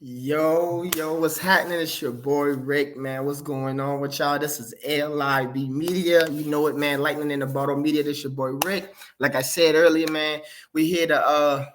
Yo, what's happening? It's your boy Rick, man. What's going on with y'all? This is LIB Media. You know it, man. Lightning in the Bottle Media. This your boy Rick. Like I said earlier, man, we here to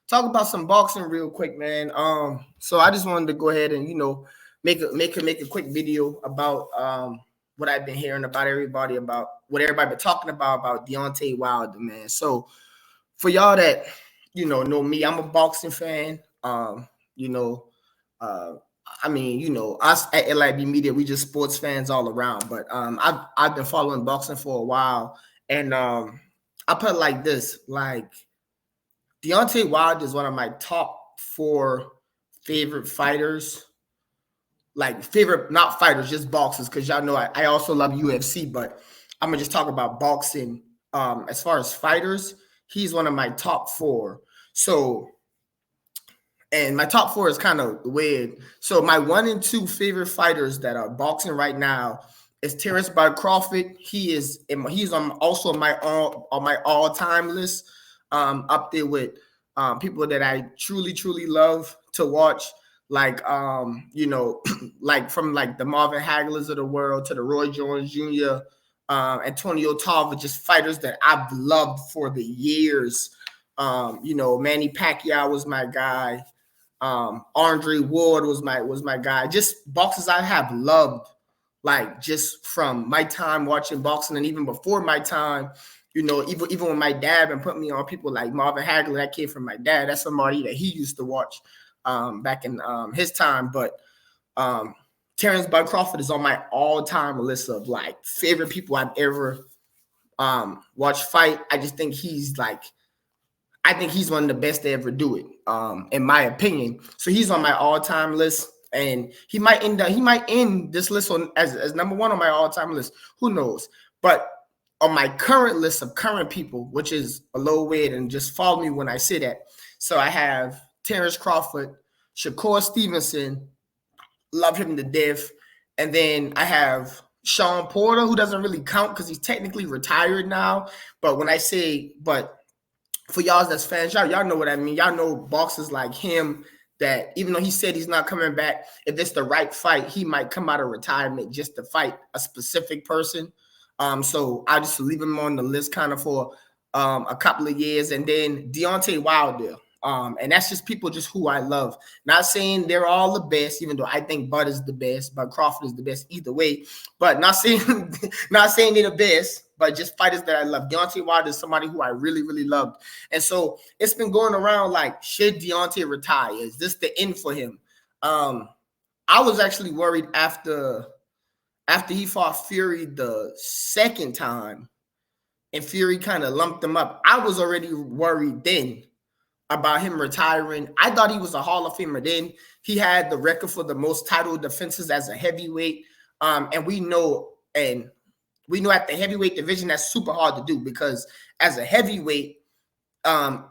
talk about some boxing real quick, man. So I just wanted to go ahead and make a quick video about what I've been hearing about what everybody been talking about Deontay Wilder, man. So for y'all that know me, I'm a boxing fan. You know uh, us at LIB Media, we just sports fans all around. But I've been following boxing for a while, and I put it like this: like Deontay Wilder is one of my top four favorite fighters. Like favorite, not fighters, just boxers, because y'all know I also love UFC, but I'm gonna just talk about boxing. As far as fighters, he's one of my top four. So and my top four is kind of weird. So my 1 and 2 favorite fighters that are boxing right now is Terrence Bud Crawford. He's also on my all-time list. Up there with people that I truly love to watch, like like from like the Marvin Haglers of the world to the Roy Jones Jr., Antonio Tarver, just fighters that I've loved for the years. Manny Pacquiao was my guy. Andre Ward was my guy. Just boxers I have loved, like just from my time watching boxing, and even before my time, even when my dad and put me on people like Marvin Hagler, that kid from my dad, that's somebody that he used to watch back in his time. But Terrence Bud Crawford is on my all-time list of like favorite people I've ever watched fight. I just think I think he's one of the best to ever do it, in my opinion. So he's on my all-time list, and he might end this list as number one on my all-time list. Who knows? But on my current list of current people, which is a little weird, and just follow me when I say that. So I have Terrence Crawford, Shakur Stevenson, love him to death, and then I have Sean Porter, who doesn't really count because he's technically retired now. But for y'all that's fans, y'all know what I mean. Y'all know boxers like him that even though he said he's not coming back, if it's the right fight, he might come out of retirement just to fight a specific person. So I just leave him on the list kind of for a couple of years. And then Deontay Wilder. And that's just people just who I love. Not saying they're all the best, even though I think Bud is the best, but Crawford is the best either way. But not saying they're the best, but just fighters that I love. Deontay Wilder is somebody who I really loved. And so it's been going around like, should Deontay retire? Is this the end for him? I was actually worried after he fought Fury the second time and Fury kind of lumped him up. I was already worried then about him retiring. I thought he was a Hall of Famer then. He had the record for the most title defenses as a heavyweight. And we know at the heavyweight division, that's super hard to do because as a heavyweight,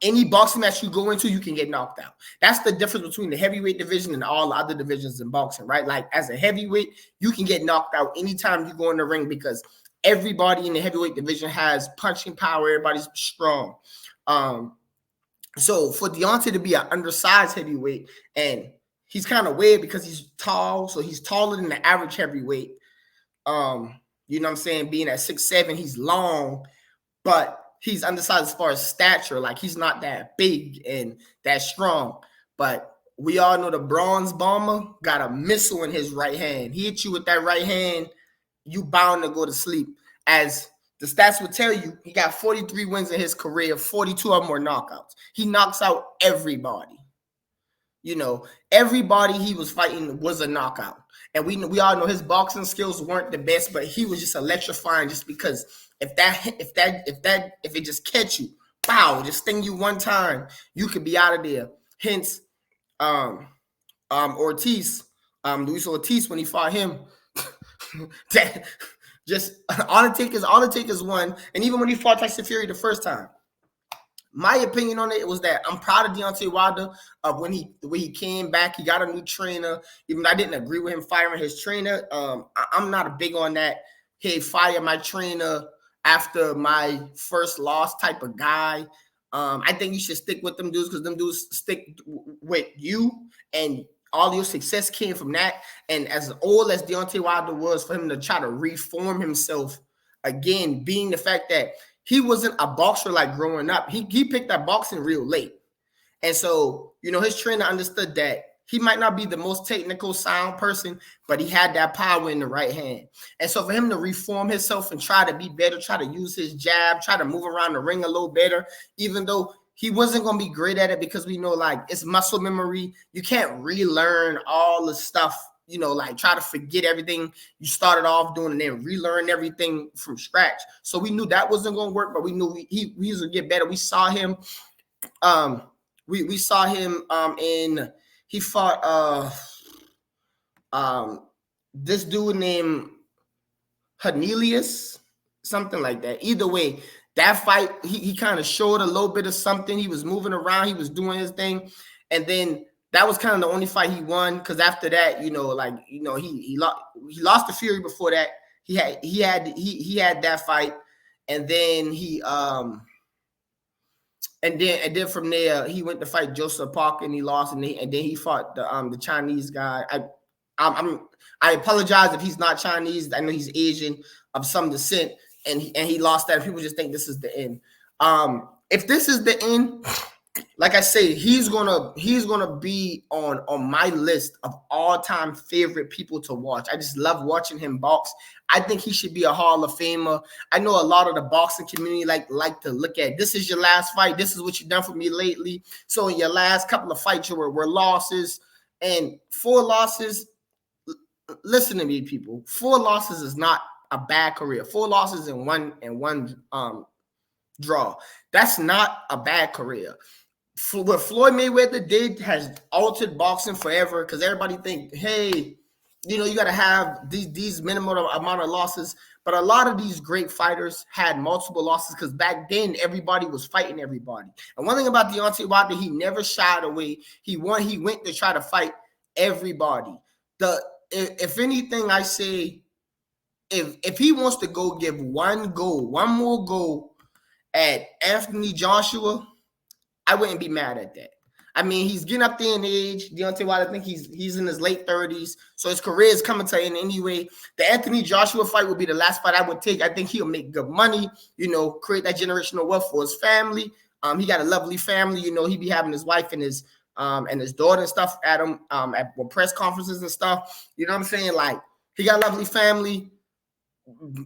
any boxing match you go into, you can get knocked out. That's the difference between the heavyweight division and all other divisions in boxing, right? Like as a heavyweight, you can get knocked out anytime you go in the ring because everybody in the heavyweight division has punching power. Everybody's strong. So for Deontay to be an undersized heavyweight, and he's kind of weird because he's tall, so he's taller than the average heavyweight. You know what I'm saying? Being at 6'7", he's long, but he's undersized as far as stature. Like he's not that big and that strong. But we all know the Bronze Bomber got a missile in his right hand. He hit you with that right hand, you bound to go to sleep. As the stats would tell you, he got 43 wins in his career, 42 of them were knockouts. He knocks out everybody. Everybody he was fighting was a knockout. And we all know his boxing skills weren't the best, but he was just electrifying just because if it just catch you, pow, just sting you one time, you could be out of there. Hence, Ortiz, Luis Ortiz, when he fought him, that just all it take is one. And even when he fought Tyson Fury the first time, my opinion on it was that I'm proud of Deontay Wilder of the way he came back. He got a new trainer. Even though I didn't agree with him firing his trainer, I'm not big on that. Hey, fire my trainer after my first loss type of guy. I think you should stick with them dudes because them dudes stick with you, and all your success came from that. And as old as Deontay Wilder was, for him to try to reform himself again, being the fact that he wasn't a boxer like growing up. He picked up boxing real late. And so, his trainer understood that he might not be the most technical sound person, but he had that power in the right hand. And so for him to reform himself and try to be better, try to use his jab, try to move around the ring a little better, even though he wasn't going to be great at it, because we know like it's muscle memory. You can't relearn all the stuff, like try to forget everything you started off doing and then relearn everything from scratch. So we knew that wasn't going to work, but we knew he was going to get better. We saw him, we saw him he fought this dude named Hanelius, something like that. Either way, that fight, he kind of showed a little bit of something. He was moving around, he was doing his thing, and then that was kind of the only fight he won. Because after that, he lost to Fury. Before that, he had that fight, and then and then from there he went to fight Joseph Parker and he lost, and then he fought the Chinese guy. I apologize if he's not Chinese. I know he's Asian of some descent, and he lost that. People just think this is the end. If this is the end, like I say, he's gonna be on my list of all-time favorite people to watch. I just love watching him box. I think he should be a Hall of Famer. I know a lot of the boxing community like to look at, this is your last fight, this is what you've done for me lately. So in your last couple of fights, were losses, and 4 losses. Listen to me, people. 4 losses is not a bad career. 4 losses and one draw. That's not a bad career. What Floyd Mayweather did has altered boxing forever, because everybody think, hey, you got to have these minimum amount of losses. But a lot of these great fighters had multiple losses, because back then everybody was fighting everybody. And one thing about Deontay Wilder, he never shied away. He went to try to fight everybody. If anything, I say, if he wants to go give one more go at Anthony Joshua, I wouldn't be mad at that. I mean, he's getting up there in age. Deontay Wilder, I think he's in his late 30s, so his career is coming to an end anyway. The Anthony Joshua fight would be the last fight I would take. I think he'll make good money, create that generational wealth for his family. He got a lovely family. He be having his wife and his daughter and stuff at him at press conferences and stuff. You know what I'm saying? Like, he got a lovely family.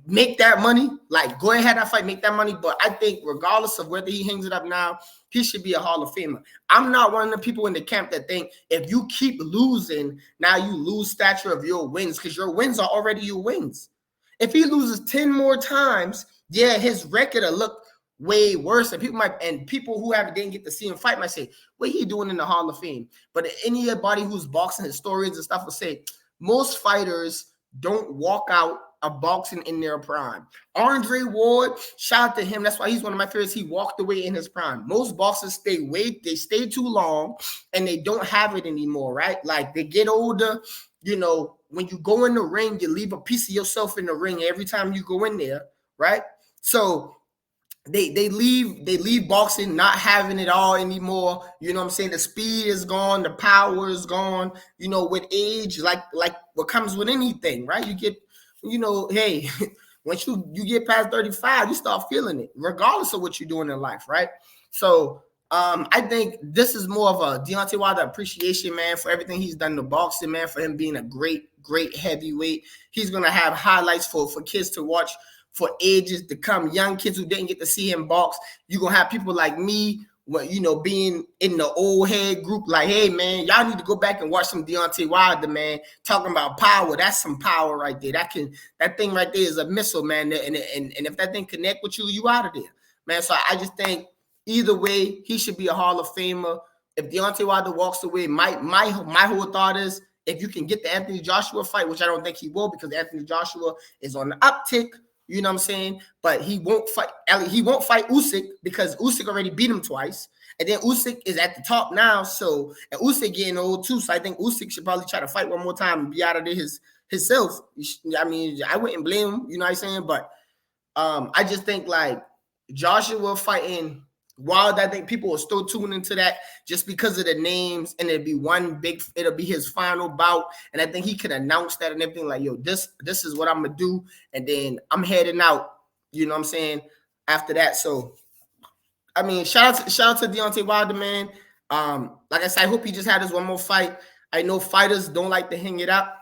Make that money. Like, go ahead, that fight, make that money. But I think regardless of whether he hangs it up now, he should be a Hall of Famer. I'm not one of the people in the camp that think if you keep losing, now you lose stature of your wins, because your wins are already your wins. If he loses 10 more times, yeah, his record will look way worse. And people who didn't get to see him fight might say, what he doing in the Hall of Fame? But anybody who's boxing historians and stuff will say, most fighters don't walk out of boxing in their prime. Andre Ward, shout out to him. That's why he's one of my favorites. He walked away in his prime. Most boxers they stay too long and they don't have it anymore, right? Like, they get older. When you go in the ring, you leave a piece of yourself in the ring every time you go in there, right? So they leave boxing not having it all anymore. You know what I'm saying? The speed is gone, the power is gone. With age, like what comes with anything, right? You get, hey, once you get past 35, you start feeling it, regardless of what you're doing in life, right? So I think this is more of a Deontay Wilder appreciation, man, for everything he's done to boxing, man, for him being a great heavyweight. He's gonna have highlights for kids to watch for ages to come, young kids who didn't get to see him box. You're going to have people like me, being in the old head group, like, hey, man, y'all need to go back and watch some Deontay Wilder, man, talking about power. That's some power right there. That thing right there is a missile, man. And if that thing connect with you, you out of there, man. So I just think either way, he should be a Hall of Famer. If Deontay Wilder walks away, my whole thought is, if you can get the Anthony Joshua fight, which I don't think he will, because Anthony Joshua is on the uptick. You know what I'm saying? But he won't fight Usyk, because Usyk already beat him twice. And then Usyk is at the top now. So, and Usyk getting old too. So I think Usyk should probably try to fight one more time and be out of there himself. I mean, I wouldn't blame him, you know what I'm saying? But I just think like Joshua fighting Wild, I think people will still tune into that just because of the names, and it'll be his final bout. And I think he can announce that and everything like, yo, this is what I'm gonna do, and then I'm heading out. You know what I'm saying? After that. So I mean, shout out to Deontay Wilder, man. Like I said, I hope he just had his one more fight. I know fighters don't like to hang it up.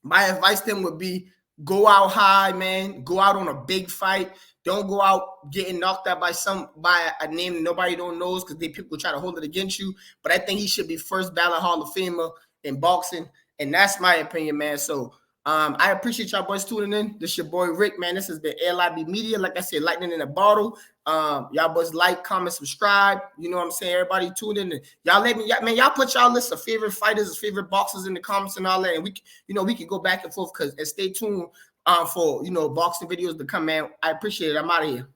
My advice to him would be go out high, man. Go out on a big fight. Don't go out getting knocked out by a name nobody don't knows, because people try to hold it against you. But I think he should be first ballot Hall of Famer in boxing, and that's my opinion, man. So I appreciate y'all boys tuning in. This your boy Rick, man. This has been LIB Media. Like I said, lightning in a bottle. Y'all boys like, comment, subscribe. You know what I'm saying? Everybody tune in. Y'all let me, y'all put y'all list of favorite fighters, favorite boxers in the comments and all that, and we can go back and forth. And stay tuned for boxing videos to come, man. I appreciate it. I'm out of here.